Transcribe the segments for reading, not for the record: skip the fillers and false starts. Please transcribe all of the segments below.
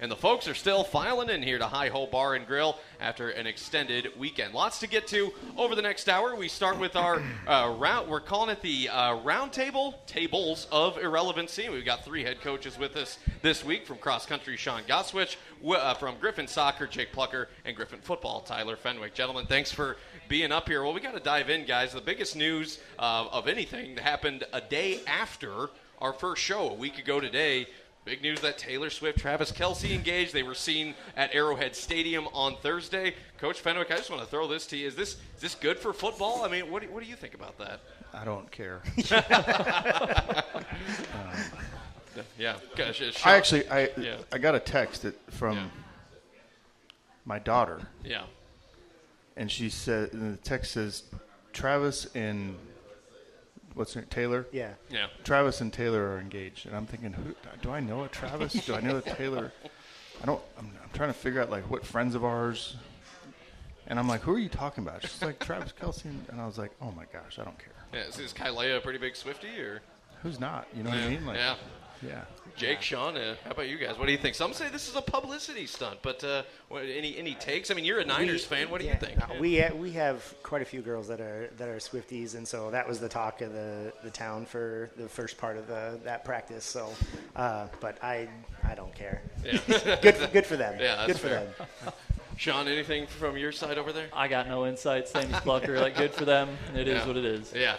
and the folks are still filing in here to Hi-Ho Bar and Grill after an extended weekend. Lots to get to over the next hour. We start with our round. We're calling it the round table, tables of irrelevancy. We've got 3 head coaches with us this week. From cross country, Sean Goswich, from Griffon soccer, Jake Plucker, and Griffon football, Tyler Fenwick. Gentlemen, thanks for being up here. Well, we got to dive in, guys. The biggest news of anything happened a day after our first show, a week ago today. Big news that Taylor Swift, Travis Kelce engaged. They were seen at Arrowhead Stadium on Thursday. Coach Fenwick, I just want to throw this to you. Is this good for football? I mean, what do you think about that? I don't care. Yeah. Gosh, I got a text from my daughter. Yeah. And she said, and the text says, Travis and what's her name? Taylor? Yeah. Travis and Taylor are engaged. And I'm thinking, do I know a Travis? Do I know a Taylor? I'm trying to figure out, like, what friends of ours. And I'm like, who are you talking about? She's like, Travis Kelce. And I was like, oh, my gosh, I don't care. Yeah, is Kylea a pretty big Swiftie? Or? Who's not? You know what I mean? Like, yeah. Jake, Sean, how about you guys? What do you think? Some say this is a publicity stunt, but any takes? I mean, you're a Niners fan. What do you think? We have quite a few girls that are Swifties, and so that was the talk of the town for the first part of that practice. So, but I don't care. Yeah. good for them. Yeah, that's good for fair. them. Sean, anything from your side over there? I got no insight. Same as Plucker. Like, good for them. It is what it is. Yeah,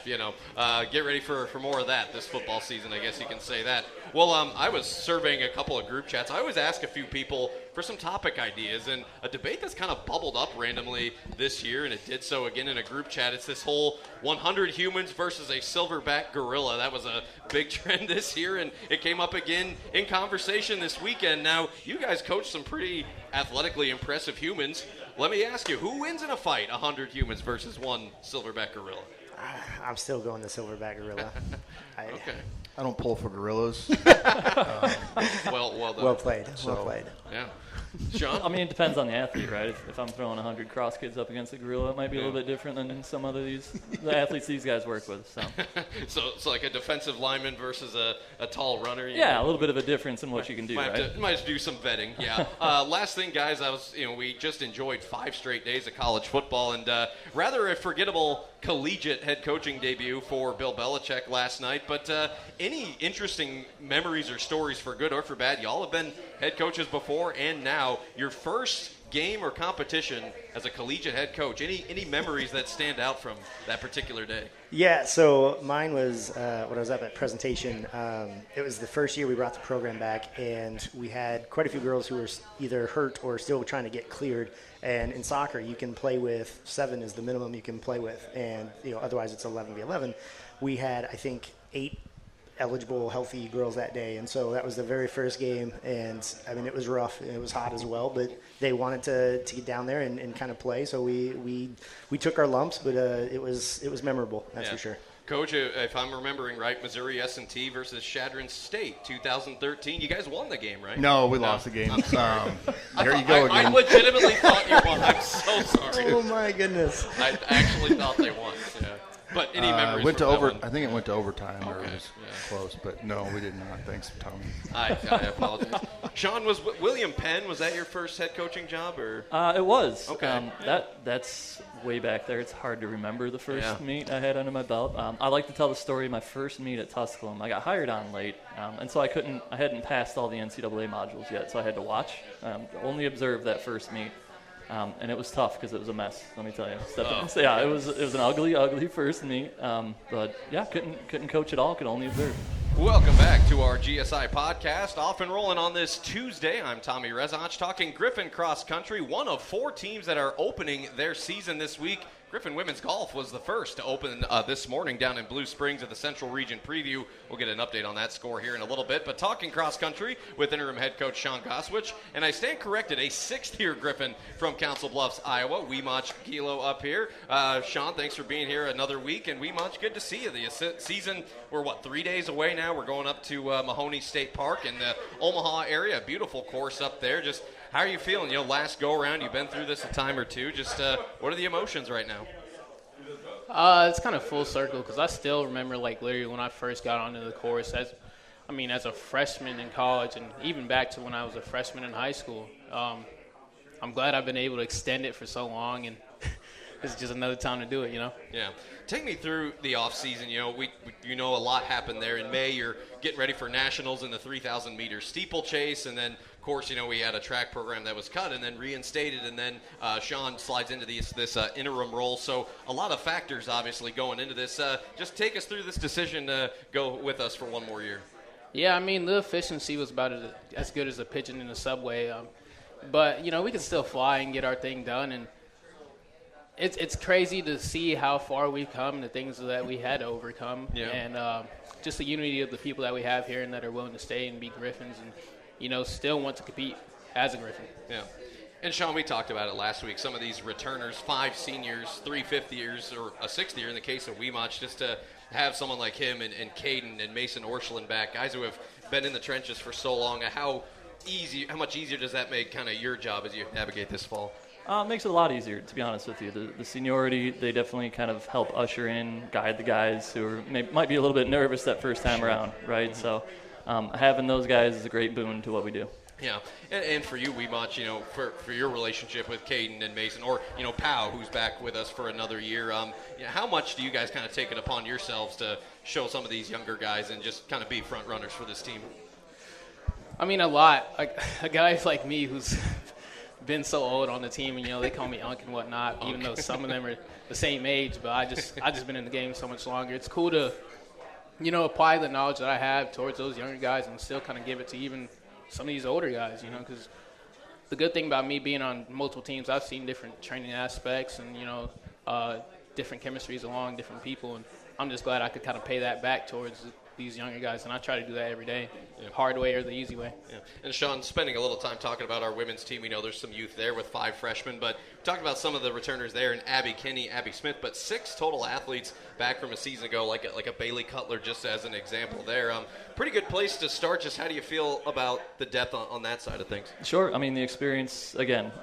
get ready for more of that this football season. I guess you can say that. Well, I was surveying a couple of group chats. I always ask a few people for some topic ideas, and a debate that's kind of bubbled up randomly this year, and it did so again in a group chat. It's this whole 100 humans versus a silverback gorilla. That was a big trend this year, and it came up again in conversation this weekend. Now, you guys coach some pretty athletically impressive humans. Let me ask you, who wins in a fight, 100 humans versus one silverback gorilla? I'm still going the silverback gorilla. Okay. I don't pull for gorillas. Well played. Yeah. Sean? I mean, it depends on the athlete, right? If I'm throwing 100 cross kids up against a gorilla, it might be a little bit different than some of the athletes these guys work with. So like a defensive lineman versus a tall runner? Yeah, a little bit of a difference in what you can do, might right? Have to do some vetting, yeah. Last thing, guys, we just enjoyed 5 straight days of college football, and rather a forgettable collegiate head coaching debut for Bill Belichick last night. But any interesting memories or stories, for good or for bad? Y'all have been head coaches before and now. Your first game or competition as a collegiate head coach. Any memories that stand out from that particular day? Yeah, so mine was when I was up at presentation. It was the first year we brought the program back, and we had quite a few girls who were either hurt or still trying to get cleared. And in soccer, you can play with 7 is the minimum you can play with, and otherwise it's 11v11. We had, I think, 8 eligible, healthy girls that day, and so that was the very first game, and I mean, it was rough, and it was hot as well, but they wanted to get down there and kind of play, so we took our lumps, but it was memorable, that's for sure. Coach, if I'm remembering right, Missouri S&T versus Chadron State, 2013. You guys won the game, right? No, we lost the game. There you go again. I legitimately thought you won. I'm so sorry. Oh, my goodness. I actually thought they won, yeah. But any memories? I think it went to overtime, or it was close. But no, we did not. Thanks, Tommy. I apologize. Sean, was William Penn? Was that your first head coaching job, or? It was. Okay. That's way back there. It's hard to remember the first meet I had under my belt. I like to tell the story of my first meet at Tusculum. I got hired on late, and so I hadn't passed all the NCAA modules yet, so I had to watch. Only observe that first meet. And it was tough because it was a mess. Let me tell you. It was an ugly first meet. But yeah, couldn't coach at all. Could only observe. Welcome back to our GSI Podcast. Off and rolling on this Tuesday. I'm Tommy Rezach talking Griffon cross country. One of 4 teams that are opening their season this week. Griffon Women's Golf was the first to open this morning down in Blue Springs at the Central Region Preview. We'll get an update on that score here in a little bit. But talking cross country with interim head coach Sean Goswich. And I stand corrected, a 6th-year Griffon from Council Bluffs, Iowa. Weemach Kilo up here. Sean, thanks for being here another week. And Weemach, good to see you. The season, we're 3 days away now. We're going up to Mahoney State Park in the Omaha area. Beautiful course up there. Just how are you feeling? Last go-around, you've been through this a time or two. Just what are the emotions right now? It's kind of full circle because I still remember, literally when I first got onto the course. I mean, as a freshman in college and even back to when I was a freshman in high school. I'm glad I've been able to extend it for so long, and it's just another time to do it, Yeah. Take me through the off season. We a lot happened there in May. You're getting ready for nationals in the 3,000 meter steeplechase, and then of course we had a track program that was cut and then reinstated, and then Sean slides into this interim role. So a lot of factors obviously going into this. Just take us through this decision to go with us for one more year. Yeah, I mean the efficiency was about as good as a pigeon in the subway, but we can still fly and get our thing done, and it's crazy to see how far we've come, the things that we had to overcome, and just the unity of the people that we have here and that are willing to stay and be Griffins and, still want to compete as a Griffin. Yeah. And, Sean, we talked about it last week. Some of these returners, 5 seniors, 3 fifth years, or a 6th year in the case of Weemach, just to have someone like him and Caden and Mason Orschelin back, guys who have been in the trenches for so long. How much easier does that make kind of your job as you navigate this fall? It makes it a lot easier, to be honest with you. The seniority, they definitely kind of help usher in, guide the guys who might be a little bit nervous that first time around, right? Mm-hmm. So having those guys is a great boon to what we do. Yeah, and for you, Weemach, for your relationship with Caden and Mason, or, Pau, who's back with us for another year, how much do you guys kind of take it upon yourselves to show some of these younger guys and just kind of be front runners for this team? I mean, a lot. Like a guy like me who's been so old on the team, and they call me Unc and whatnot, even though some of them are the same age, but I just been in the game so much longer. It's cool to, apply the knowledge that I have towards those younger guys and still kind of give it to even some of these older guys, because the good thing about me being on multiple teams, I've seen different training aspects and, different chemistries along different people, and I'm just glad I could kind of pay that back towards these younger guys, and I try to do that every day, hard way or the easy way. Yeah. And Sean, spending a little time talking about our women's team, we know there's some youth there with 5 freshmen, but we talked about some of the returners there, and Abby Kinney, Abby Smith, but 6 total athletes back from a season ago, like a Bailey Cutler, just as an example there. Pretty good place to start. Just how do you feel about the depth on that side of things? Sure. I mean, the experience, again,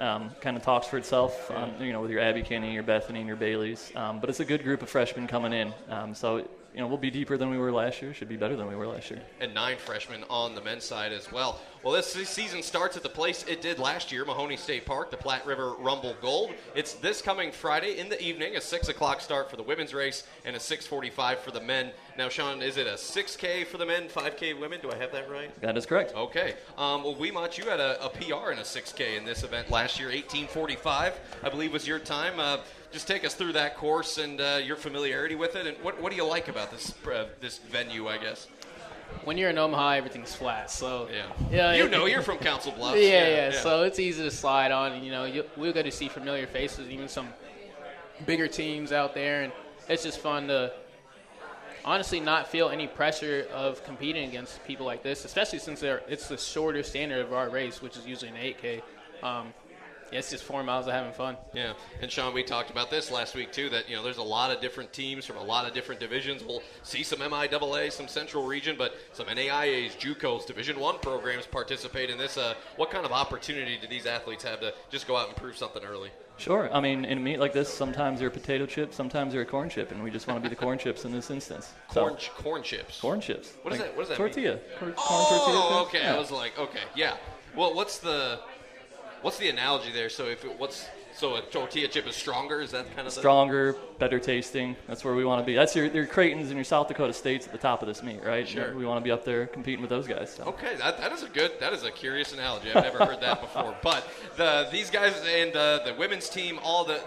kind of talks for itself, with your Abby Kinney, your Bethany, and your Baileys. But it's a good group of freshmen coming in. So we'll be deeper than we were last year. Should be better than we were last year. And 9 freshmen on the men's side as well. Well, this season starts at the place it did last year, Mahoney State Park, the Platte River Rumble Gold. It's this coming Friday in the evening, a 6 o'clock start for the women's race and a 6:45 for the men. Now, Sean, is it a 6K for the men, 5K women? Do I have that right? That is correct. Okay. Well, Weemach, you had a PR in a 6K in this event last year, 18:45, I believe was your time. Just take us through that course and your familiarity with it, and what do you like about this venue, I guess? When you're in Omaha, everything's flat. So you're from Council Bluffs. Yeah. So it's easy to slide on. And, we'll get to see familiar faces, even some bigger teams out there, and it's just fun to honestly not feel any pressure of competing against people like this, especially since it's the shorter standard of our race, which is usually an 8K. It's just 4 miles of having fun. Yeah, and Sean, we talked about this last week too, that there's a lot of different teams from a lot of different divisions. We'll see some MIAA, some Central Region, but some NAIAs, JUCOs, Division I programs participate in this. What kind of opportunity do these athletes have to just go out and prove something early? Sure. I mean, in a meet like this, sometimes you're a potato chip, sometimes you're a corn chip, and we just want to be the corn chips in this instance. Corn chips? Corn chips. What does that tortilla. mean? Corn tortilla. Okay. Yeah. I was like, okay, yeah. Well, what's the analogy there? So so a tortilla chip is stronger? Is that kind of stronger, better tasting? That's where we want to be. That's your Creightons and your South Dakota States at the top of this meet, right? Sure. We want to be up there competing with those guys. So. Okay, that is a curious analogy. I've never heard that before. But these guys and the women's team,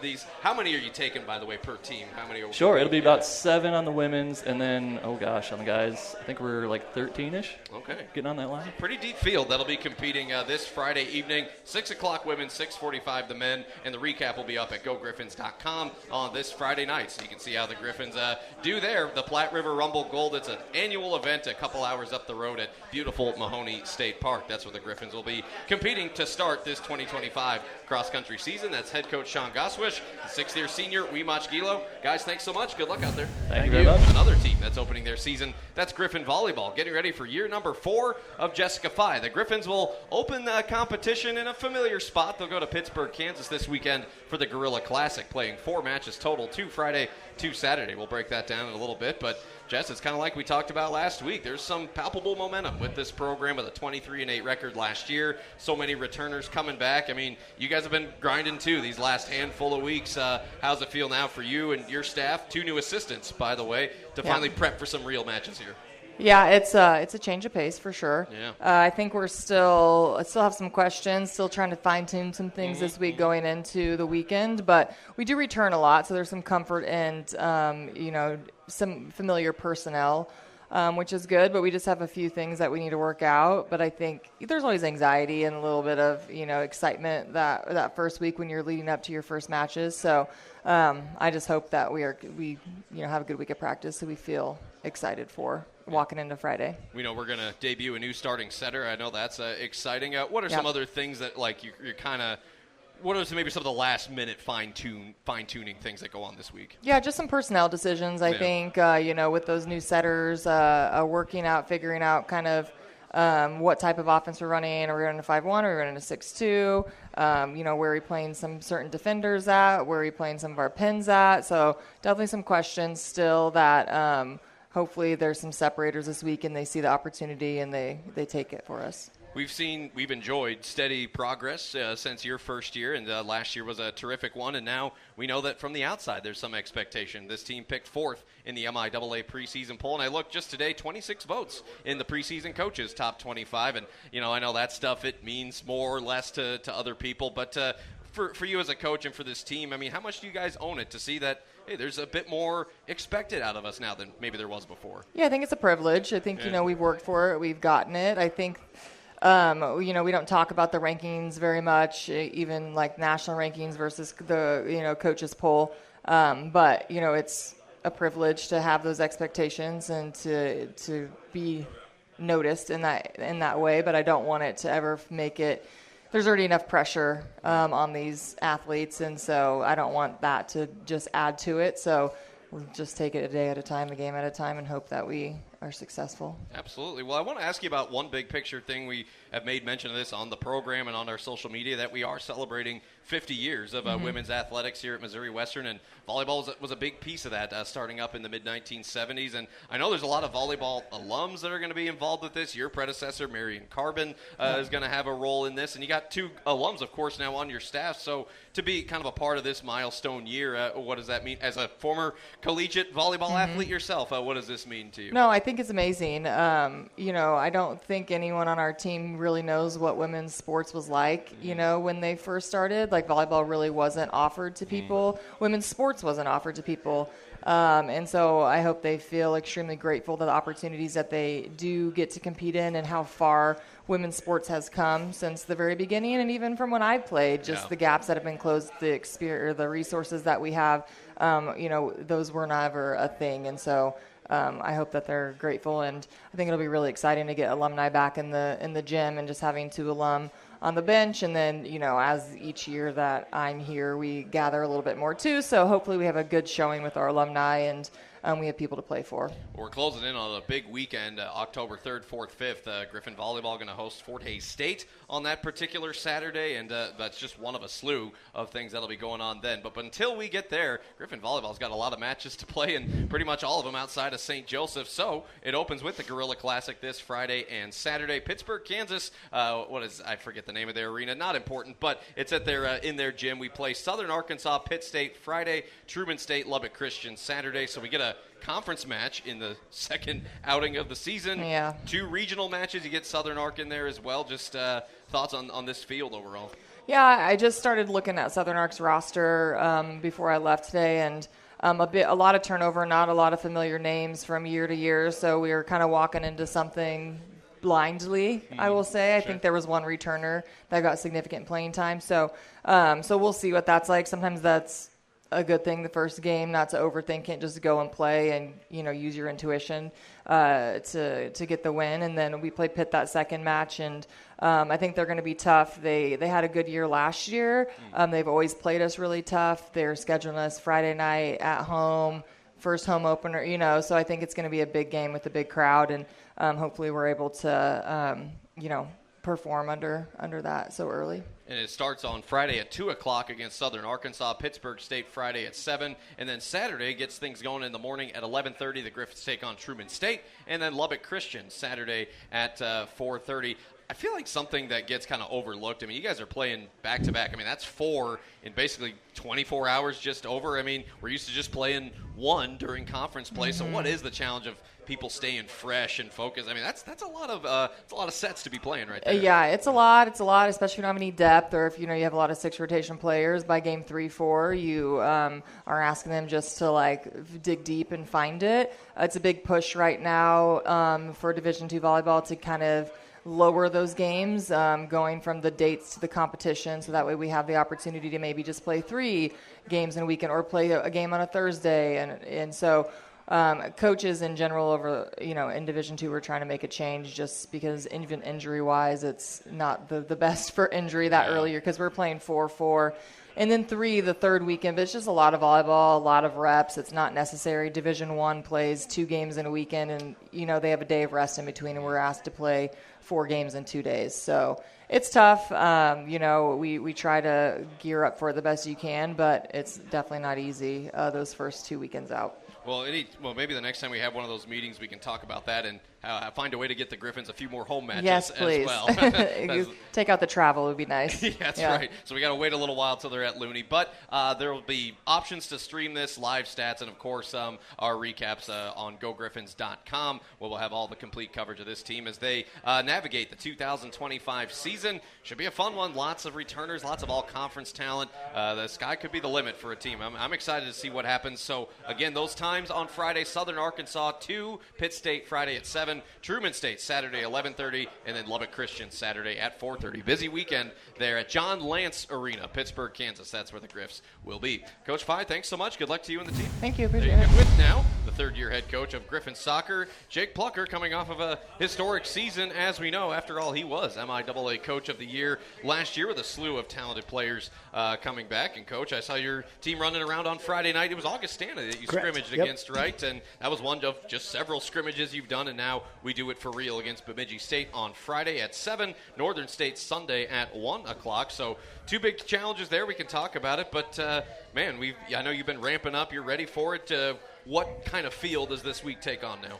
these. How many are you taking, by the way, per team? How many? Sure, it'll be about 7 on the women's, and then on the guys, I think we're like 13-ish. Okay, getting on that line. Pretty deep field that'll be competing this Friday evening, 6 o'clock women, 6:45 the men, and the recap will be up at GoGriffins.com on this Friday night, so you can see how the Griffins do there. The Platte River Rumble Gold. It's an annual event a couple hours up the road at beautiful Mahoney State Park. That's where the Griffins will be competing to start this 2025 cross-country season. That's head coach Sean Goswish, the 6th-year senior Weemach Gilo. Guys, thanks so much. Good luck out there. Thank you very much. Another team that's opening their season, that's Griffon Volleyball, getting ready for year number 4 of Jessica Phi. The Griffins will open the competition in a familiar spot. They'll go to Pittsburgh, Kansas this weekend for the Gorilla Classic, playing 4 matches total, 2 Friday, 2 Saturday. We'll break that down in a little bit, but Jess, it's kind of like we talked about last week. There's some palpable momentum with this program with a 23-8 record last year. So many returners coming back. I mean, you guys have been grinding too these last handful of weeks. How's it feel now for you and your staff? 2 new assistants, by the way, to finally prep for some real matches here. Yeah, it's a change of pace for sure. Yeah. I think I still have some questions, still trying to fine-tune some things this week going into the weekend, but we do return a lot, so there's some comfort and, some familiar personnel, which is good, but we just have a few things that we need to work out. But I think there's always anxiety and a little bit of, excitement that first week when you're leading up to your first matches. So I just hope that we have a good week of practice so we feel excited for walking into Friday. We know we're going to debut a new starting setter. I know that's exciting. What are some other things that you're kind of – what are maybe some of the last-minute fine-tuning things that go on this week? Yeah, just some personnel decisions, I think, with those new setters, working out, figuring out kind of what type of offense we're running. Are we running a 5-1? Are we running a 6-2? Where are we playing some certain defenders at? Where are we playing some of our pins at? So definitely some questions still that hopefully there's some separators this week and they see the opportunity and they take it for us. We've enjoyed steady progress since your first year, and last year was a terrific one, and now we know that from the outside there's some expectation. This team picked 4th in the MIAA preseason poll, and I looked just today, 26 votes in the preseason coaches top 25, and I know that stuff, it means more or less to other people, but for you as a coach and for this team, I mean, how much do you guys own it to see that, hey, there's a bit more expected out of us now than maybe there was before? Yeah, I think it's a privilege. I think, we've worked for it. We've gotten it. I think, we don't talk about the rankings very much, even like national rankings versus the, coaches poll. But, it's a privilege to have those expectations and to be noticed in that way. But I don't want it to ever make it. There's already enough pressure on these athletes, and so I don't want that to just add to it. So we'll just take it a day at a time, a game at a time, and hope that we are successful. Absolutely. Well, I want to ask you about one big picture thing. We have made mention of this on the program and on our social media, that we are celebrating 50 years of women's athletics here at Missouri Western, and volleyball was a big piece of that starting up in the mid-1970s. And I know there's a lot of volleyball alums that are going to be involved with this. Your predecessor, Marion Carbon, is going to have a role in this. And you got 2 alums, of course, now on your staff. So to be kind of a part of this milestone year, what does that mean? As a former collegiate volleyball athlete yourself, what does this mean to you? No, I think it's amazing. I don't think anyone on our team really knows what women's sports was like, when they first started. Like, volleyball really wasn't offered to people. Women's sports wasn't offered to people. And so I hope they feel extremely grateful to the opportunities that they do get to compete in and how far women's sports has come since the very beginning. And even from when I played, just the gaps that have been closed, the resources that we have, those were never a thing. And so I hope that they're grateful, and I think it'll be really exciting to get alumni back in the gym and just having 2 alum on the bench. And then, as each year that I'm here, we gather a little bit more too. So hopefully we have a good showing with our alumni, and we have people to play for. We're closing in on a big weekend, October 3rd, 4th, 5th. Griffon Volleyball going to host Fort Hays State on that particular Saturday, and that's just one of a slew of things that'll be going on then. But until we get there, Griffon Volleyball's got a lot of matches to play, and pretty much all of them outside of St. Joseph. So it opens with the Gorilla Classic this Friday and Saturday. Pittsburgh, Kansas, I forget the name of their arena. Not important, but it's at in their gym. We play Southern Arkansas, Pitt State Friday, Truman State, Lubbock Christian Saturday. So we get a conference match in the second outing of the season. Yeah. 2 regional matches. You get Southern Ark in there as well. Just thoughts on this field overall. Yeah, I just started looking at Southern Ark's roster before I left today, and a lot of turnover, not a lot of familiar names from year to year. So we were kind of walking into something blindly, I will say. I think there was one returner that got significant playing time. So we'll see what that's like. Sometimes that's a good thing the first game, not to overthink it, just go and play and use your intuition to get the win. And then we played Pitt that second match, and I think they're going to be tough. They had a good year last year. They've always played us really tough. They're scheduling us Friday night at home, first home opener, so I think it's going to be a big game with a big crowd, and hopefully we're able to perform under that so early. And it starts on Friday at 2 o'clock against Southern Arkansas. Pittsburgh State Friday at 7. And then Saturday gets things going in the morning at 11:30. The Griffins take on Truman State. And then Lubbock Christian Saturday at 4:30. I feel like something that gets kind of overlooked. I mean, you guys are playing back-to-back. I mean, that's 4 in basically 24 hours just over. I mean, we're used to just playing 1 during conference play. So what is the challenge of people staying fresh and focused? I mean, that's a lot of sets to be playing right there. Yeah, it's a lot, especially if you don't have any depth, or if you have a lot of 6 rotation players. By game 3-4, you are asking them just to dig deep and find it. It's a big push right now for Division II volleyball to kind of lower those games, going from the dates to the competition, so that way we have the opportunity to maybe just play 3 games in a weekend or play a game on a Thursday, and so coaches in general over in Division II, we're trying to make a change, just because even injury wise it's not the best for injury that earlier, because we're playing 4-4 and then 3 the third weekend. But it's just a lot of volleyball, a lot of reps. It's not necessary. Division I plays 2 games in a weekend, and they have a day of rest in between, and we're asked to play 4 games in 2 days. So it's tough. We try to gear up for it the best you can, but it's definitely not easy those first 2 weekends out. Well, maybe the next time we have one of those meetings, we can talk about that and find a way to get the Griffins a few more home matches as well. Take out the travel would be nice. That's right. So we got to wait a little while till they're at Looney. But there will be options to stream this, live stats, and, of course, our recaps on GoGriffins.com, where we'll have all the complete coverage of this team as they navigate the 2025 season. Should be a fun one. Lots of returners, lots of all-conference talent. The sky could be the limit for a team. I'm excited to see what happens. So, again, those times on Friday, Southern Arkansas 2, Pitt State Friday at 7, Truman State Saturday 11:30, and then Lubbock Christian Saturday at 4:30. Busy weekend there at John Lance Arena, Pittsburgh, Kansas. That's where the Griffs will be. Coach Pye, thanks so much. Good luck to you and the team. Thank you. Appreciate it. With now the third-year head coach of Griffin Soccer, Jake Plucker, coming off of a historic season, as we know. After all, he was MIAA Coach of the Year last year with a slew of talented players coming back. And, Coach, I saw your team running around on Friday night. It was Augustana that you scrimmaged against, right? And that was one of just several scrimmages you've done, and now we do it for real against Bemidji State on Friday at 7, Northern State Sunday at 1 o'clock. So 2 big challenges there. We can talk about it. But, man, I know you've been ramping up. You're ready for it. What kind of feel does this week take on now?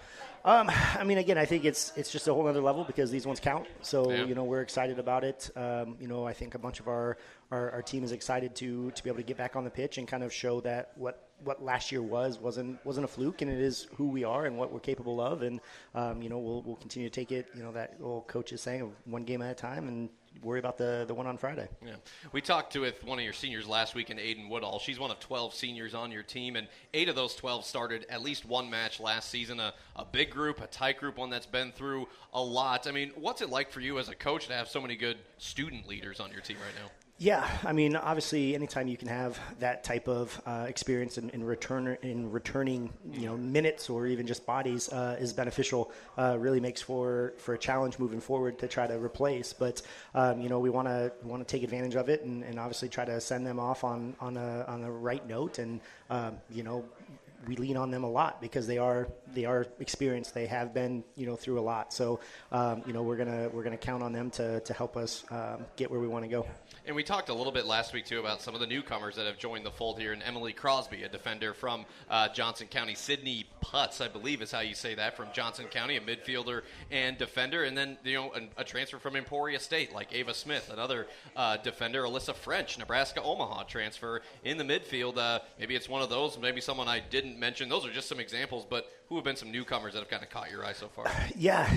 Again, I think it's just a whole other level, because these ones count. So, we're excited about it. I think a bunch of our team is excited to be able to get back on the pitch and kind of show that what last year wasn't a fluke, and it is who we are and what we're capable of. And, we'll continue to take it, that old coach is saying, 1 game at a time, and worry about the one on Friday. Yeah, we talked with one of your seniors last week, in Aiden Woodall. She's one of 12 seniors on your team, and 8 of those 12 started at least 1 match last season. A big group, a tight group, one that's been through a lot. I mean, what's it like for you as a coach to have so many good student leaders on your team right now? Yeah, obviously, anytime you can have that type of experience in returning, minutes or even just bodies is beneficial. Really makes for a challenge moving forward to try to replace. But we want to take advantage of it and obviously try to send them off on a right note. And we lean on them a lot because they are experienced. They have been through a lot. So we're gonna count on them to help us get where we want to go. And we talked a little bit last week too about some of the newcomers that have joined the fold here. And Emily Crosby, a defender from Johnson County. Sydney Putz, I believe is how you say that, from Johnson County, a midfielder and defender. And then a transfer from Emporia State like Ava Smith, another defender. Alyssa French, Nebraska Omaha transfer in the midfield. Maybe it's one of those. Maybe someone I didn't mention. Those are just some examples, but who have been some newcomers that have kind of caught your eye so far? Yeah,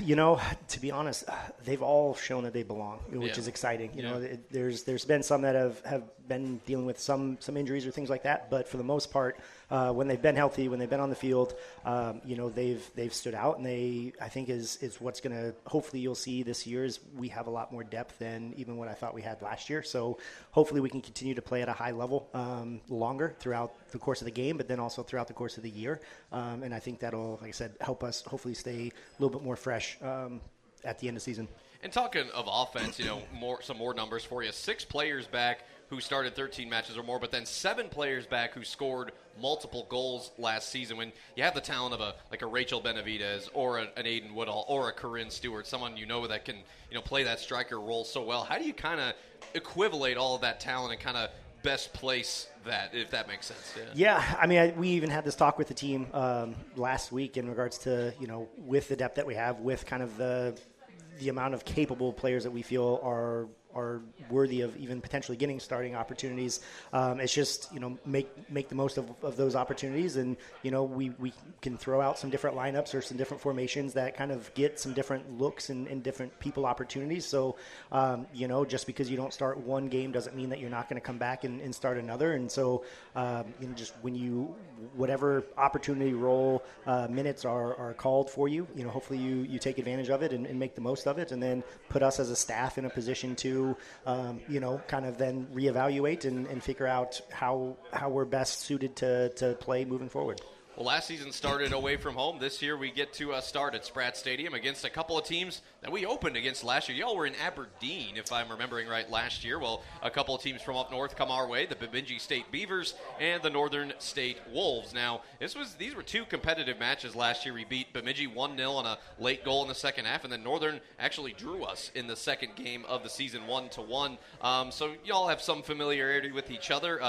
to be honest, they've all shown that they belong, which is exciting. There's been some that have been dealing with some injuries or things like that, but for the most part, when they've been healthy, when they've been on the field, they've stood out, and I think is what's going to hopefully you'll see this year is we have a lot more depth than even what I thought we had last year. So hopefully we can continue to play at a high level longer throughout the course of the game, but then also throughout the course of the year, and I think that'll, like I said, help us hopefully stay a little bit more fresh at the end of the season. And talking of offense, some more numbers for you. 6 players back who started 13 matches or more, but then 7 players back who scored multiple goals last season. When you have the talent of a Rachel Benavidez or an Aiden Woodall or a Corinne Stewart, someone that can play that striker role so well, how do you kind of equivalate all of that talent and kind of best place that, if that makes sense? Yeah, I mean, we even had this talk with the team last week in regards to with the depth that we have, with kind of the amount of capable players that we feel are worthy of even potentially getting starting opportunities. It's just, make the most of those opportunities. And, we can throw out some different lineups or some different formations that kind of get some different looks and different people opportunities. So, just because you don't start one game doesn't mean that you're not going to come back and start another. And so, just when whatever opportunity role minutes are called for you, hopefully you take advantage of it and make the most of it, and then put us as a staff in a position to, kind of then reevaluate and figure out how we're best suited to play moving forward. Well, last season started away from home. This year we get to start at Spratt Stadium against a couple of teams that we opened against last year. Y'all were in Aberdeen, if I'm remembering right, last year. Well, a couple of teams from up north come our way, the Bemidji State Beavers and the Northern State Wolves. Now, these were 2 competitive matches last year. We beat Bemidji 1-0 on a late goal in the second half, and then Northern actually drew us in the second game of the season 1-1. So y'all have some familiarity with each other.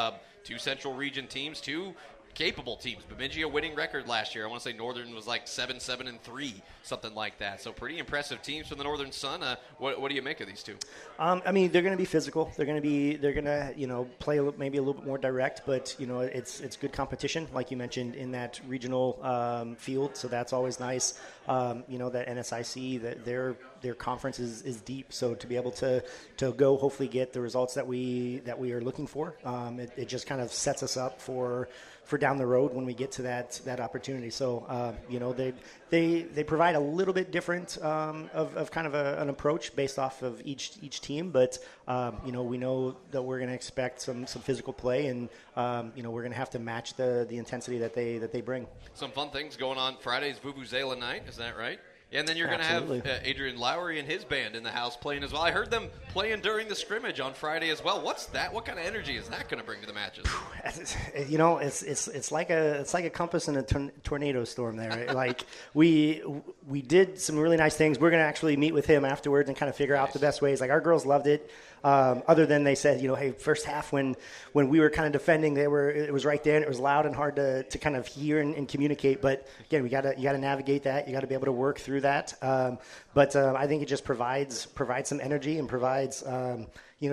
2 Central Region teams, 2 capable teams. Bemidji a winning record last year. I want to say Northern was like 7-7-3, something like that. So pretty impressive teams from the Northern Sun. What do you make of these 2? I mean, they're going to be physical. They're going to play maybe a little bit more direct, but it's good competition, like you mentioned, in that regional field. So that's always nice. That NSIC, that their conference is deep. So to be able to go hopefully get the results that we are looking for, it just kind of sets us up for down the road when we get to that opportunity. So, they provide a little bit different of kind of an approach based off of each team, but we know that we're going to expect some physical play, and we're going to have to match the intensity that they bring. Some fun things going on. Friday's Vuvuzela night, is that right? Yeah, and then you're going to have Adrian Lowry and his band in the house playing as well. I heard them playing during the scrimmage on Friday as well. What's that? What kind of energy is that going to bring to the matches? It's like a compass in a tornado storm there. Like we did some really nice things. We're going to actually meet with him afterwards and kind of figure out the best ways. Like, our girls loved it. Other than they said, hey, first half when we were kind of defending, it was right there and it was loud and hard to kind of hear and communicate. But again, you got to navigate that. You got to be able to work through that. But I think it just provides some energy and provides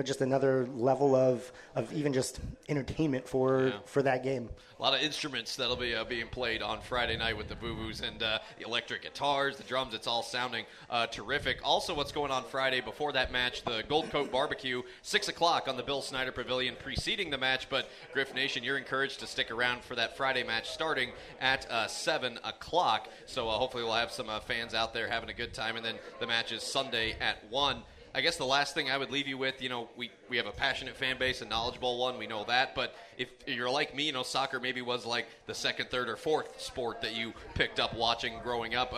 just another level of even just entertainment for that game. A lot of instruments that'll be being played on Friday night with the Boo-Boos and the electric guitars, the drums. It's all sounding terrific. Also, what's going on Friday before that match, the Gold Coat Barbecue, 6 o'clock on the Bill Snyder Pavilion preceding the match. But Griff Nation, you're encouraged to stick around for that Friday match starting at 7 o'clock. So hopefully we'll have some fans out there having a good time. And then the match is Sunday at 1. I guess the last thing I would leave you with, we have a passionate fan base, a knowledgeable one. We know that. But if you're like me, soccer maybe was like the second, third, or fourth sport that you picked up watching growing up.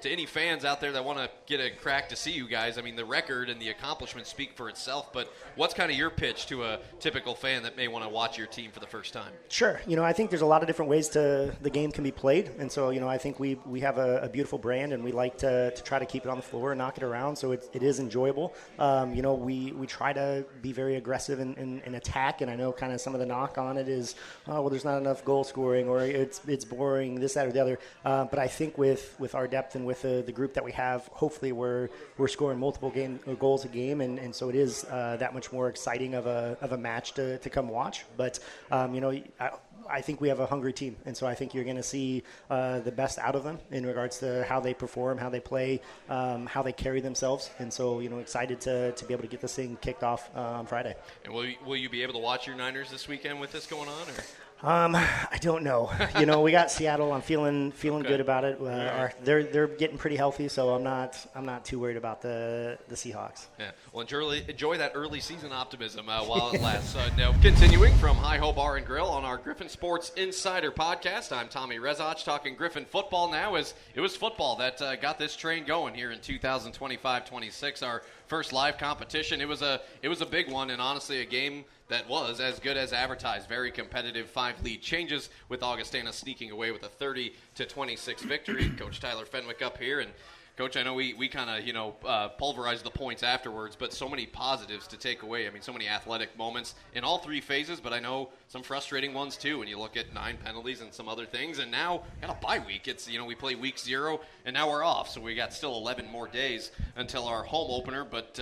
To any fans out there that want to get a crack to see you guys, I mean, the record and the accomplishments speak for itself. But what's kind of your pitch to a typical fan that may want to watch your team for the first time? Sure. I think there's a lot of different ways the game can be played. And so, I think we have a beautiful brand, and we like to try to keep it on the floor and knock it around. So it is enjoyable. We try to be very aggressive in attack, and I know kind of some of the knock on it is, there's not enough goal scoring, or it's boring, this, that, or the other. But I think with our depth and with the group that we have, hopefully we're scoring multiple goals a game, and so it is that much more exciting of a match to come watch. But I think we have a hungry team, and so I think you're going to see the best out of them in regards to how they perform, how they play, how they carry themselves, and so excited to be able to get this thing kicked off on Friday. And will you be able to watch your Niners this weekend with this going on? Or? I don't know. We got Seattle. I'm feeling good about it. They're getting pretty healthy, so I'm not too worried about the Seahawks. Yeah. Well, enjoy that early season optimism while it lasts. Now, continuing from Hi-Ho Bar and Grill on our Griffon Sports Insider Podcast, I'm Tommy Rezach talking Griffon football now. As it was football that got this train going here in 2025-26. Our first live competition. It was a big one, and honestly, a game that was as good as advertised. Very competitive, 5 lead changes with Augustana sneaking away with a 30-26 victory. Coach Tyler Fenwick up here, and Coach, I know we kind of pulverized the points afterwards, but so many positives to take away. I mean, so many athletic moments in all 3 phases, but I know some frustrating ones too. When you look at 9 penalties and some other things, and now got a bye week. It's we play week 0, and now we're off, so we got still 11 more days until our home opener, but.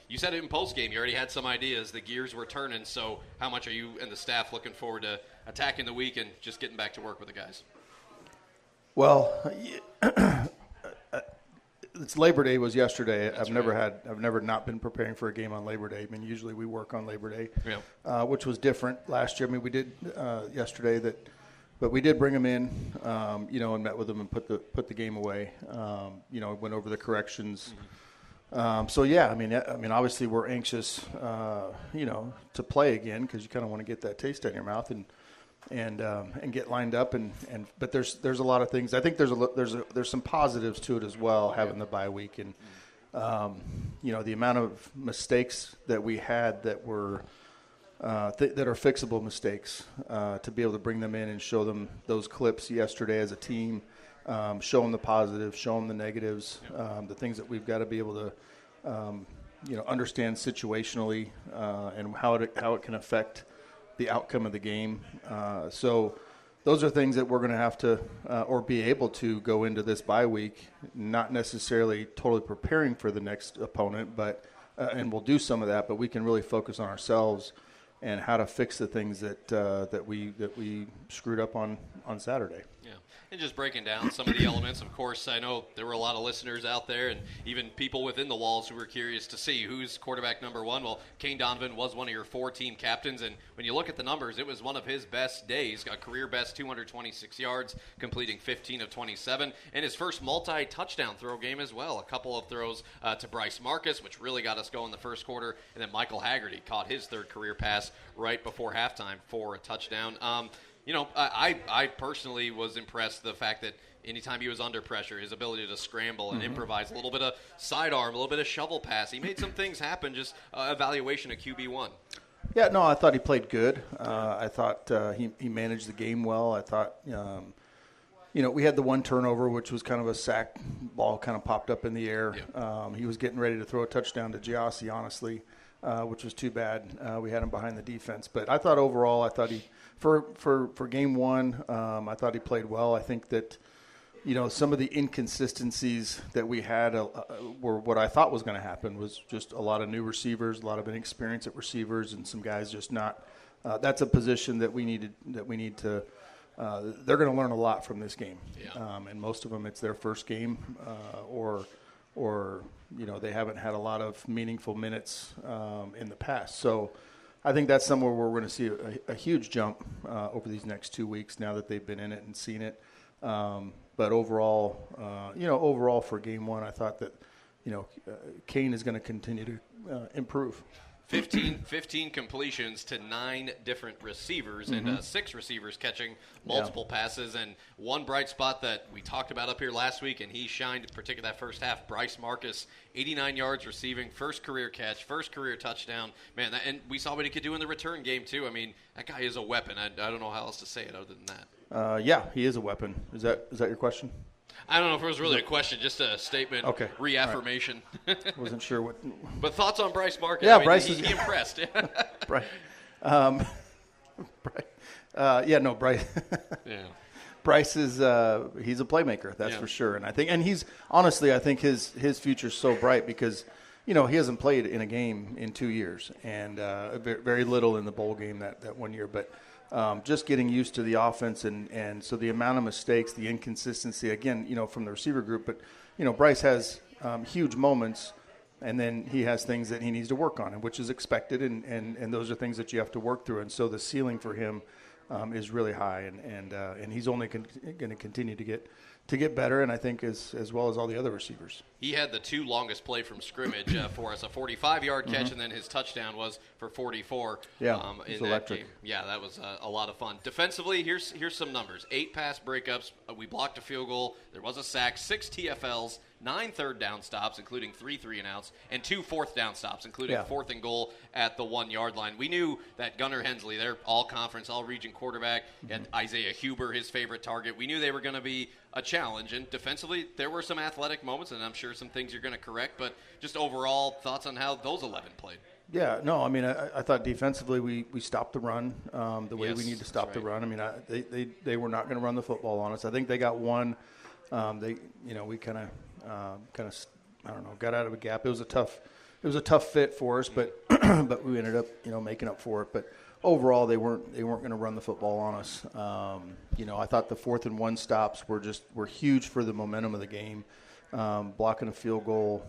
You said it in post-game. You already had some ideas. The gears were turning. So how much are you and the staff looking forward to attacking the week and just getting back to work with the guys? Well, it's Labor Day was yesterday. I've never not been preparing for a game on Labor Day. I mean, usually we work on Labor Day, which was different last year. I mean, we did yesterday but we did bring them in, and met with them and put the game away. Went over the corrections. Mm-hmm. I mean, obviously we're anxious, to play again because you kind of want to get that taste in your mouth and get lined up but there's a lot of things. I think there's some positives to it as well, having the bye week and the amount of mistakes that we had that were that are fixable mistakes, to be able to bring them in and show them those clips yesterday as a team. Show them the positives, show them the negatives, the things that we've got to be able to, understand situationally and how it can affect the outcome of the game. So those are things that we're going to have to or be able to go into this bye week, not necessarily totally preparing for the next opponent, but and we'll do some of that, but we can really focus on ourselves and how to fix the things that we screwed up on Saturday. Yeah. And just breaking down some of the elements, of course, I know there were a lot of listeners out there and even people within the walls who were curious to see who's quarterback number 1. Well, Kane Donovan was one of your 4-team captains, and when you look at the numbers, it was one of his best days. Got career best 226 yards, completing 15 of 27, and his first multi-touchdown throw game as well. A couple of throws to Bryce Marcus, which really got us going the first quarter, and then Michael Haggerty caught his 3rd career pass right before halftime for a touchdown. I personally was impressed the fact that anytime he was under pressure, his ability to scramble and improvise, a little bit of sidearm, a little bit of shovel pass. He made some things happen, just evaluation of QB1. Yeah, no, I thought he played good. I thought he managed the game well. I thought, we had the one turnover, which was kind of a sack ball kind of popped up in the air. Yeah. He was getting ready to throw a touchdown to GSI, honestly, which was too bad. We had him behind the defense. But I thought overall, he – For game 1, I thought he played well. I think that, some of the inconsistencies that we had were what I thought was going to happen was just a lot of new receivers, a lot of inexperience at receivers, and some guys just not. That's a position that we need to. They're going to learn a lot from this game, and most of them it's their first game, or they haven't had a lot of meaningful minutes in the past. So. I think that's somewhere where we're going to see a huge jump over these next 2 weeks now that they've been in it and seen it. But overall, overall for game 1, I thought that, Kane is going to continue to improve. 15 completions to 9 different receivers and 6 receivers catching multiple passes. And one bright spot that we talked about up here last week, and he shined, particularly that first half, Bryce Marcus, 89 yards receiving, first career catch, first career touchdown. Man, and we saw what he could do in the return game, too. I mean, that guy is a weapon. I don't know how else to say it other than that. Yeah, he is a weapon. Is that your question? I don't know if it was really a question, just a statement, reaffirmation. Right. Wasn't sure what. But thoughts on Bryce Marcus? Yeah, I mean, Bryce he impressed. Bryce. Bryce. Yeah. Bryce is he's a playmaker, that's for sure. And I think his future's so bright because he hasn't played in a game in 2 years and very little in the bowl game that 1 year, but. Just getting used to the offense and so the amount of mistakes, the inconsistency, again, from the receiver group. But, Bryce has huge moments, and then he has things that he needs to work on, which is expected, and those are things that you have to work through. And so the ceiling for him is really high, and he's only going to continue to get better, and I think as well as all the other receivers. He had the 2 longest play from scrimmage for us, a 45-yard catch, and then his touchdown was for 44. Yeah, in electric. that game. Yeah, that was a lot of fun. Defensively, here's some numbers: 8 pass breakups, we blocked a field goal, there was a sack, 6 TFLs, 9 third down stops, including 3 3-and-outs, and 2 fourth down stops, including 4th and goal at the 1-yard line. We knew that Gunnar Hensley, their all-conference, all-region quarterback, and Isaiah Huber, his favorite target, we knew they were going to be a challenge. And defensively, there were some athletic moments, and I'm sure some things you're going to correct, but just overall thoughts on how those 11 played. Yeah, no, I mean, I thought defensively we stopped the run the way we need to stop the run. I mean, they were not going to run the football on us. I think they got one. We kind of I don't know, got out of a gap. It was a tough fit for us, but but we ended up making up for it. But overall, they weren't going to run the football on us. I thought the 4th and 1 stops were huge for the momentum of the game. Blocking a field goal,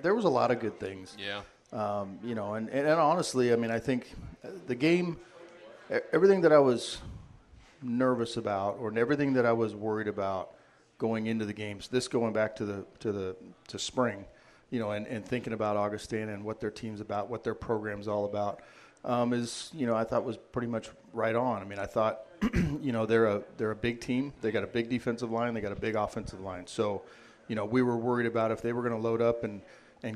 there was a lot of good things. Yeah. And honestly, I mean, I think the game, everything that I was nervous about, or everything that I was worried about going into the games, this going back to spring, and thinking about Augustana and what their team's about, what their program's all about, I thought was pretty much right on. I mean, I thought, they're a big team. They got a big defensive line. They got a big offensive line. So, we were worried about if they were going to load up and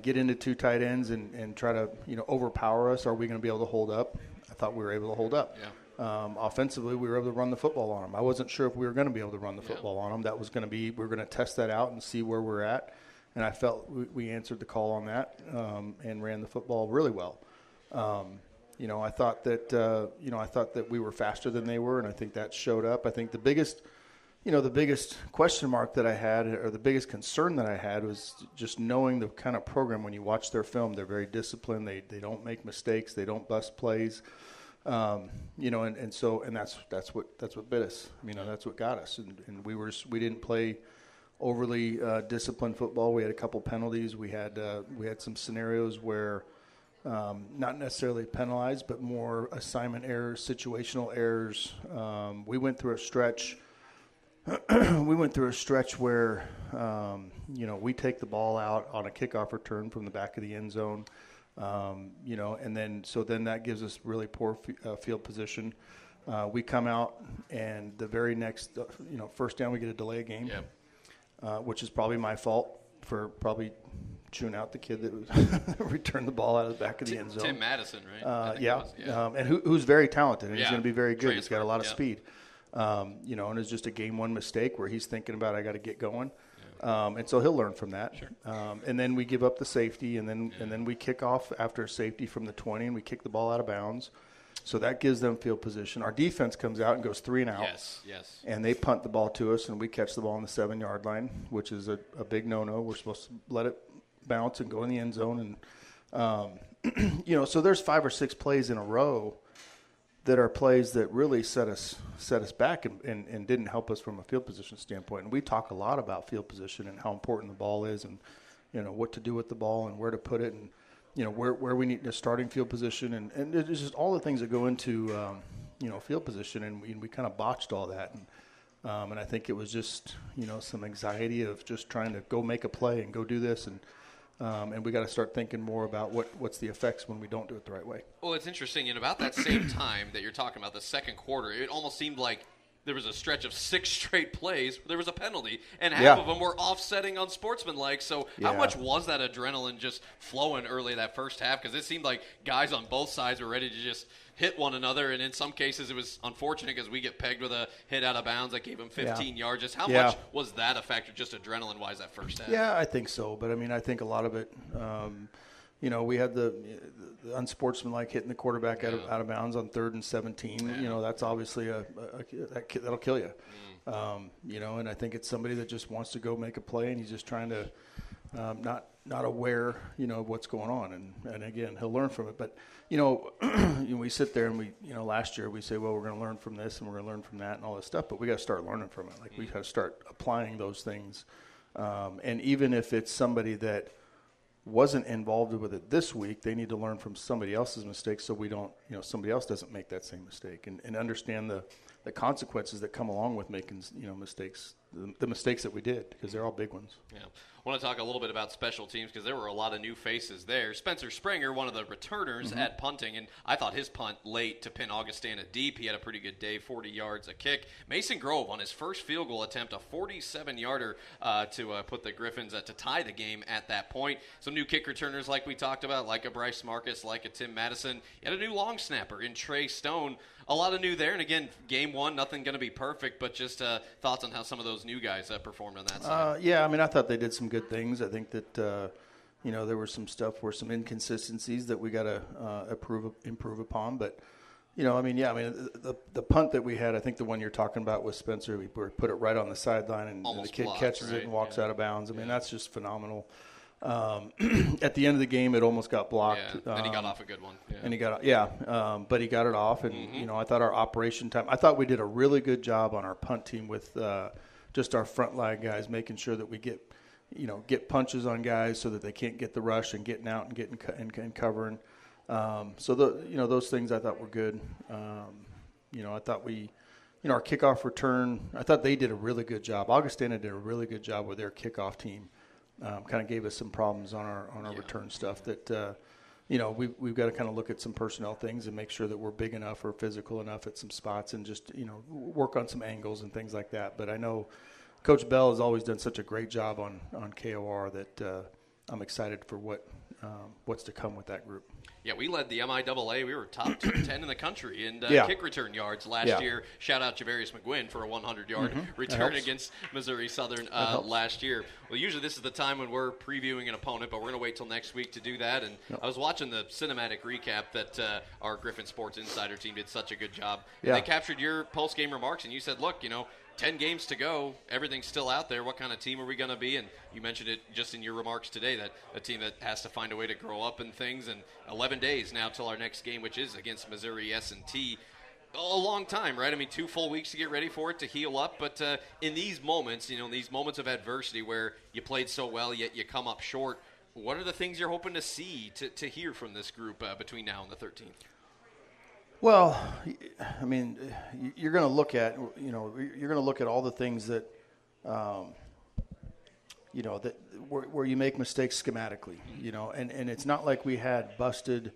get into 2 tight ends and try to, overpower us, are we going to be able to hold up? I thought we were able to hold up. Yeah. Offensively, we were able to run the football on them. I wasn't sure if we were going to be able to run the football on them. That was going to be, we were going to test that out and see where we're at. And I felt we answered the call on that and ran the football really well. I thought that we were faster than they were, and I think that showed up. I think the biggest question mark that I had, or the biggest concern that I had, was just knowing the kind of program. When you watch their film, they're very disciplined. They don't make mistakes. They don't bust plays. And that's what bit us. That's what got us. And we didn't play overly disciplined football. We had a couple penalties. We had some scenarios where not necessarily penalized, but more assignment errors, situational errors. We went through a stretch. Where, we take the ball out on a kickoff return from the back of the end zone, and then that gives us really poor field position. We come out, and the very next, first down, we get a delay game, which is probably my fault for probably chewing out the kid that returned the ball out of the back of the end zone. Tim Madison, right? And who's very talented, and he's going to be very good. Transfer, he's got a lot of speed. And it's just a game 1 mistake where he's thinking about, I got to get going. And so he'll learn from that. Sure. And then we give up the safety, and then we kick off after a safety from the 20, and we kick the ball out of bounds. So that gives them field position. Our defense comes out and goes 3 and out. Yes. And they punt the ball to us, and we catch the ball on the 7-yard line, which is a big no-no. We're supposed to let it bounce and go in the end zone. And, so there's 5 or 6 plays in a row that are plays that really set us back and didn't help us from a field position standpoint. And we talk a lot about field position and how important the ball is, and what to do with the ball and where to put it, and where we need a starting field position, and it's just all the things that go into field position, and we kind of botched all that, and I think it was just some anxiety of just trying to go make a play and go do this, and we got to start thinking more about what's the effects when we don't do it the right way. Well, it's interesting. In about that same time that you're talking about, the second quarter, it almost seemed like there was a stretch of 6 straight plays where there was a penalty, and half of them were offsetting unsportsmanlike. So how much was that adrenaline just flowing early that first half? Because it seemed like guys on both sides were ready to just hit one another, and in some cases it was unfortunate because we get pegged with a hit out of bounds that gave him 15 yards. Just how much was that a factor, just adrenaline-wise, that first half? Yeah, I think so. But, I think a lot of it, we had the unsportsmanlike hitting the quarterback out of bounds on 3rd and 17. That's obviously that'll kill you. And I think it's somebody that just wants to go make a play, and he's just trying to not aware, of what's going on. And again, he'll learn from it. But, we sit there and we, last year we say, well, we're going to learn from this and we're going to learn from that and all this stuff. But we got to start learning from it. Like, we got to start applying those things. And even if it's somebody that wasn't involved with it this week, they need to learn from somebody else's mistakes so we don't, somebody else doesn't make that same mistake, and understand the consequences that come along with making, mistakes, the mistakes that we did, because they're all big ones. Yeah. I want to talk a little bit about special teams because there were a lot of new faces there. Spencer Springer, one of the returners at punting, and I thought his punt late to pin Augustana deep. He had a pretty good day, 40 yards a kick. Mason Grove on his first field goal attempt, a 47-yarder to put the Griffins to tie the game at that point. Some new kick returners like we talked about, like a Bryce Marcus, like a Tim Madison. You had a new long snapper in Trey Stone. A lot of new there, and again, game one, nothing going to be perfect, but just thoughts on how some of those new guys performed on that side. Yeah, I thought they did some good things. I think that, there was some stuff where some inconsistencies that we got to improve upon. But, the punt that we had, I think the one you're talking about with Spencer, we put it right on the sideline, and the kid catches it and walks out of bounds. That's just phenomenal. At the end of the game, it almost got blocked. Yeah, and he got off a good one. Yeah. And he got, but he got it off. And I thought our operation time. I thought we did a really good job on our punt team with just our front line guys, making sure that we get punches on guys so that they can't get the rush and getting out and getting and covering. So those things I thought were good. I thought our kickoff return. I thought they did a really good job. Augustana did a really good job with their kickoff team. Kind of gave us some problems on our return stuff that, we've got to kind of look at some personnel things and make sure that we're big enough or physical enough at some spots and just, work on some angles and things like that. But I know Coach Bell has always done such a great job on KOR that I'm excited for what's to come with that group. Yeah, we led the MIAA. We were top 10 in the country in kick return yards last year. Shout out Javarius McGuinn for a 100-yard return against Missouri Southern last year. Well, usually this is the time when we're previewing an opponent, but we're going to wait till next week to do that. And I was watching the cinematic recap that our Griffon Sports Insider team did such a good job. Yeah. They captured your post-game remarks, and you said, look, 10 games to go, everything's still out there. What kind of team are we going to be? And you mentioned it just in your remarks today, that a team that has to find a way to grow up in things. And 11 days now till our next game, which is against Missouri S&T. A long time, right? 2 full weeks to get ready for it, to heal up. But in these moments, in these moments of adversity where you played so well, yet you come up short, what are the things you're hoping to see, to hear from this group between now and the 13th? Well, you're going to look at, all the things that, where you make mistakes schematically, and it's not like we had busted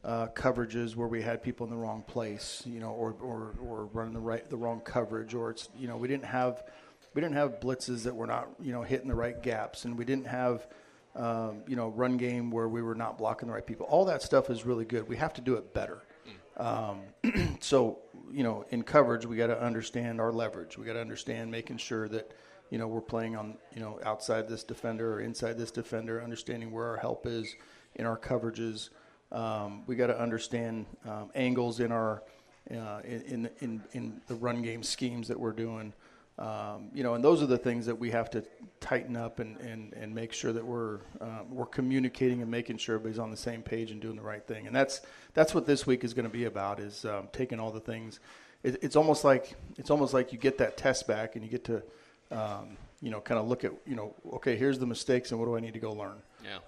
coverages where we had people in the wrong place, or running the wrong coverage, or it's, we didn't have blitzes that were not, hitting the right gaps, and we didn't have, run game where we were not blocking the right people. All that stuff is really good. We have to do it better. So, in coverage, we got to understand our leverage. We got to understand making sure that, we're playing on, outside this defender or inside this defender, understanding where our help is in our coverages. We got to understand angles in our in the run game schemes that we're doing. And those are the things that we have to tighten up and make sure that we're communicating and making sure everybody's on the same page and doing the right thing. And that's what this week is going to be about, is taking all the things. It's almost like you get that test back and you get to kind of look at, okay, here's the mistakes and what do I need to go learn? Yeah.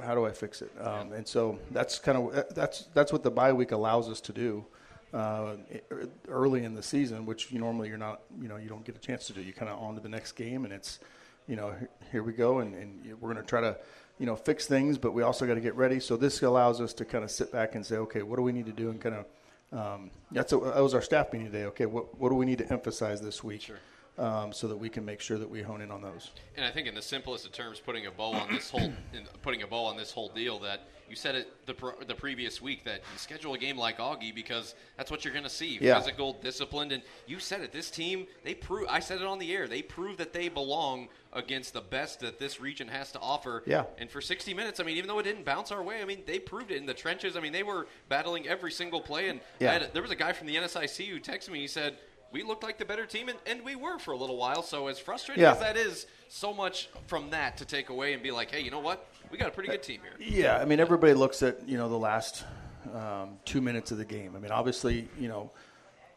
How do I fix it? And so that's that's what the bye week allows us to do. Early in the season, which normally you're not, you don't get a chance to do. You kind of on to the next game, and it's, here we go, and we're going to try to, fix things, but we also got to get ready. So this allows us to kind of sit back and say, okay, what do we need to do, and kind of, that was our staff meeting today. Okay, what do we need to emphasize this week? Sure. So that we can make sure that we hone in on those. And I think in the simplest of terms, putting a bow on this whole deal, that you said it the previous week, that you schedule a game like Augie because that's what you're going to see. Yeah. Physical, disciplined, and you said it. This team, I said it on the air, they prove that they belong against the best that this region has to offer. Yeah. And for 60 minutes, even though it didn't bounce our way, they proved it in the trenches. They were battling every single play. And there was a guy from the NSIC who texted me. He said, we looked like the better team, and we were for a little while. So as frustrating as that is, so much from that to take away and be like, hey, you know what? We got a pretty good team here. Yeah, everybody looks at, the last 2 minutes of the game. Obviously,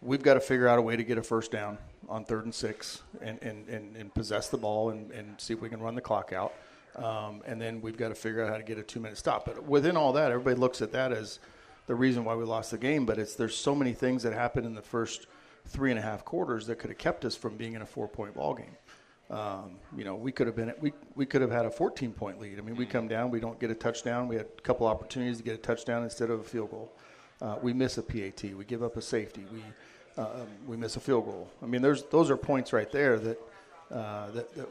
we've got to figure out a way to get a first down on 3rd and 6 and possess the ball and see if we can run the clock out. And then we've got to figure out how to get a 2-minute stop. But within all that, everybody looks at that as the reason why we lost the game. But there's so many things that happened in the first 3.5 quarters that could have kept us from being in a 4-point ball game. We could have had a 14-point lead. I mean, we come down, we don't get a touchdown. We had a couple opportunities to get a touchdown instead of a field goal. We miss a PAT. We give up a safety. We miss a field goal. I mean, those are points right there that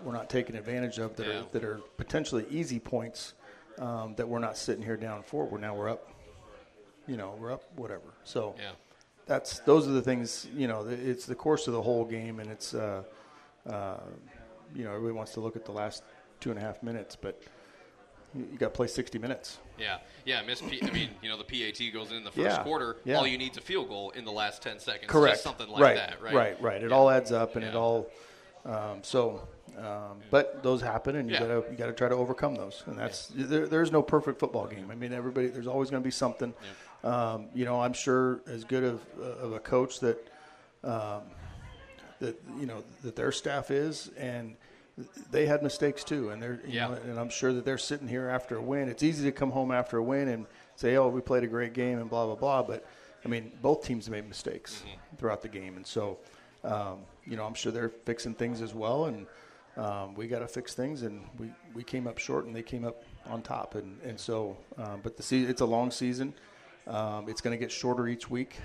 we're not taking advantage of that are potentially easy points that we're not sitting here down for. We're up. We're up whatever. So those are the things. It's the course of the whole game, and it's everybody wants to look at the last 2.5 minutes, but you got to play 60 minutes. The PAT goes in the first quarter. Yeah. All you need is a field goal in the last 10 seconds. Correct. Just something like that, right? Right. It all adds up, and it all. But those happen, and you got to try to overcome those. And that's there's no perfect football game. I mean, there's always going to be something. Yeah. I'm sure as good of a coach that their staff is, and they had mistakes too, and and I'm sure that they're sitting here after a win. It's easy to come home after a win and say, "Oh, we played a great game," and blah blah blah. But I mean, both teams made mistakes throughout the game, and so I'm sure they're fixing things as well, and we got to fix things, and we came up short, and they came up on top, and so but it's a long season. It's going to get shorter each week,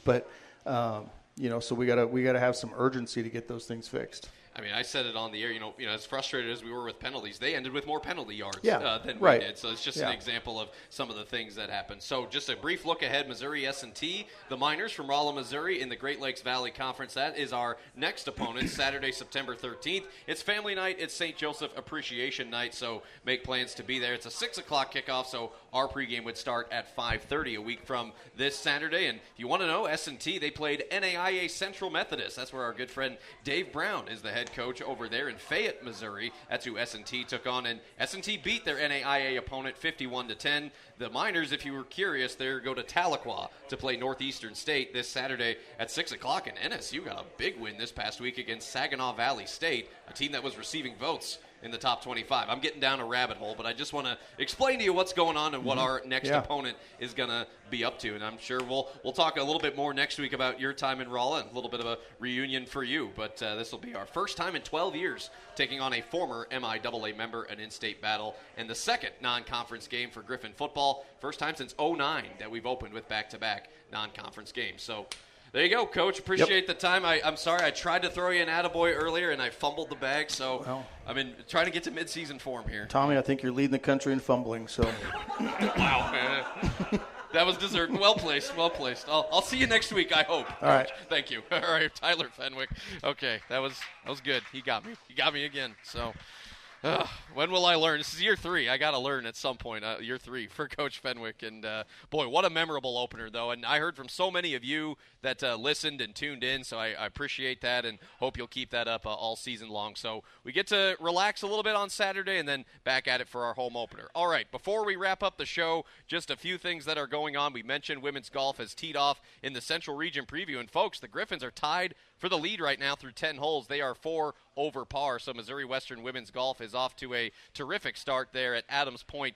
but so we gotta have some urgency to get those things fixed. I mean, I said it on the air, as frustrated as we were with penalties, they ended with more penalty yards than we did. So it's just an example of some of the things that happened. So just a brief look ahead, Missouri S&T, the Miners from Rolla, Missouri in the Great Lakes Valley Conference. That is our next opponent, Saturday, September 13th. It's family night. It's St. Joseph Appreciation Night, so make plans to be there. It's a 6 o'clock kickoff, so our pregame would start at 5:30 a week from this Saturday. And if you want to know, S&T, they played NAIA Central Methodist. That's where our good friend Dave Brown is the head coach over there in Fayette, Missouri. That's who S&T took on, and S&T beat their NAIA opponent 51-10. The Miners, if you were curious, they go to Tahlequah to play Northeastern State this Saturday at 6 o'clock, and NSU got a big win this past week against Saginaw Valley State, a team that was receiving votes in the top 25. I'm getting down a rabbit hole, but I just want to explain to you what's going on and what our next opponent is going to be up to. And I'm sure we'll talk a little bit more next week about your time in Rolla and a little bit of a reunion for you. But this will be our first time in 12 years taking on a former MIAA member, an in-state battle, and the second non-conference game for Griffon football. First time since 2009 that we've opened with back-to-back non-conference games. So there you go, Coach. Appreciate the time. I'm sorry. I tried to throw you an attaboy earlier, and I fumbled the bag. So I've been trying to get to midseason form here. Tommy, I think you're leading the country in fumbling. So wow, man. That was deserved. Well placed. Well placed. I'll see you next week, I hope. All right. Thank you. All right, Tyler Fenwick. Okay, that was good. He got me. He got me again. So when will I learn? This is year 3. I got to learn at some point. Year 3 for Coach Fenwick. And, boy, what a memorable opener, though. And I heard from so many of you that listened and tuned in, so I appreciate that and hope you'll keep that up all season long. So we get to relax a little bit on Saturday and then back at it for our home opener. All right, before we wrap up the show, just a few things that are going on. We mentioned women's golf has teed off in the Central Region Preview. And, folks, the Griffins are tied for the lead right now through 10 holes. They are 4 over par, so Missouri Western Women's Golf is off to a terrific start there at Adams Point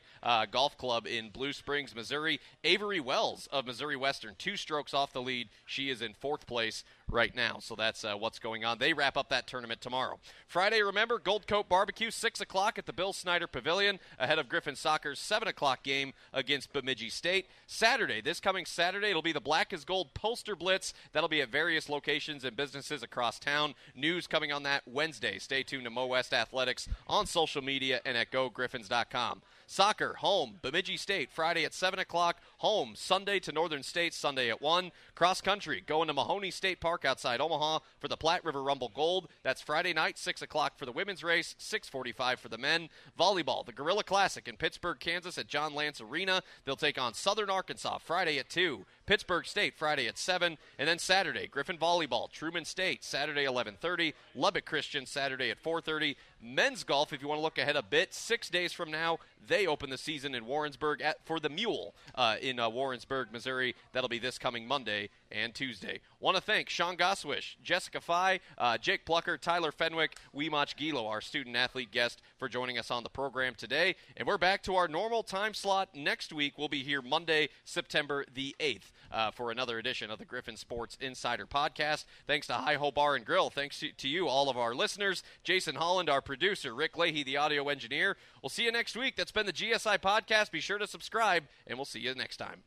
Golf Club in Blue Springs, Missouri. Avery Wells of Missouri Western, 2 strokes off the lead. She is in 4th place right now, so that's what's going on. They wrap up that tournament tomorrow. Friday, remember, Gold Coat Barbecue, 6 o'clock at the Bill Snyder Pavilion, ahead of Griffon Soccer's 7 o'clock game against Bemidji State. Saturday, this coming Saturday, it'll be the Black is Gold Poster Blitz. That'll be at various locations and businesses across town. News coming on that Wednesday. Stay tuned to Mo West Athletics on social media and at GoGriffins.com. Soccer, home, Bemidji State, Friday at 7 o'clock. Home, Sunday to Northern State, Sunday at 1. Cross country, going to Mahoney State Park outside Omaha for the Platte River Rumble Gold. That's Friday night, 6 o'clock for the women's race, 6:45 for the men. Volleyball, the Gorilla Classic in Pittsburgh, Kansas at John Lance Arena. They'll take on Southern Arkansas Friday at 2. Pittsburgh State Friday at 7. And then Saturday, Griffon Volleyball, Truman State, Saturday 11:30. Lubbock Christian, Saturday at 4:30. Men's golf, if you want to look ahead a bit, 6 days from now, they open the season in Warrensburg for the Mule in Warrensburg, Missouri. That'll be this coming Monday and Tuesday. Want to thank Sean Goswish, Jessica Fye, Jake Plucker, Tyler Fenwick, Weemach Gilo, our student-athlete guest, for joining us on the program today. And we're back to our normal time slot next week. We'll be here Monday, September the 8th for another edition of the Griffon Sports Insider Podcast. Thanks to Hi Ho Bar and Grill. Thanks to you, all of our listeners. Jason Holland, our producer. Rick Leahy, the audio engineer. We'll see you next week. That's been the GSI Podcast. Be sure to subscribe, and we'll see you next time.